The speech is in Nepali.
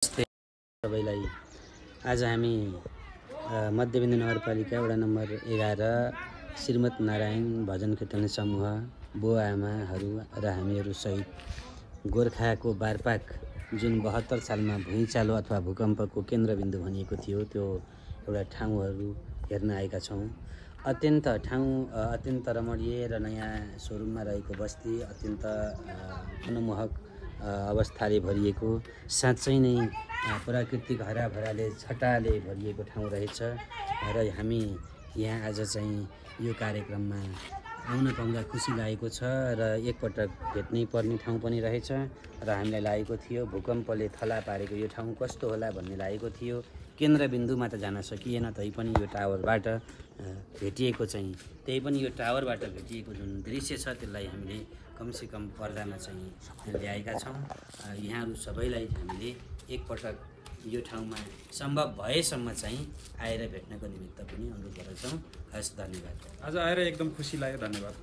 नमस्ते सबैलाई। आज हामी मध्यबिन्दु नगरपालिका वडा नम्बर 11 श्रीमत नारायण भजन कीर्तन समूह बुवा आमाहरू र हामीहरू सहित गोर्खाको बारपाक जुन 72 सालमा भुइँचालो अथवा भूकम्पको केन्द्रबिन्दु भनिएको थियो त्यो एउटा ठाउँहरू हेर्न आएका छौँ। अत्यन्त रमणीय र नयाँ स्वरूपमा रहेको बस्ती, अत्यन्त मनमोहक अवस्थाले भरिएको, साँच्चै नै प्राकृतिक हराभराले छटाले भरिएको ठाउँ रहेछ र हामी यहाँ आज चाहिँ यो कार्यक्रममा आउन पाउँदा खुसी लागेको छ र एकपटक भेट्नै पर्ने ठाउँ पनि रहेछ र हामीलाई लागेको थियो भूकम्पले थला पारेको यो ठाउँ कस्तो होला भन्ने लागेको थियो। केन्द्रबिन्दुमा त जान सकिएन, तैपनि यो टावरबाट भेटिएको चाहिँ त्यही पनि यो टावरबाट भेटिएको जुन दृश्य छ त्यसलाई हामीले कमसेकम पर्दामा चाहिँ ल्याएका छौँ। यहाँहरू सबैलाई हामीले एकपटक यो ठाउँमा सम्भव भएसम्म चाहिँ आएर भेट्नको निमित्त पनि अनुरोध गर्दछौँ। हस्, धन्यवाद। आज आएर एकदम खुसी लाग्यो। धन्यवाद।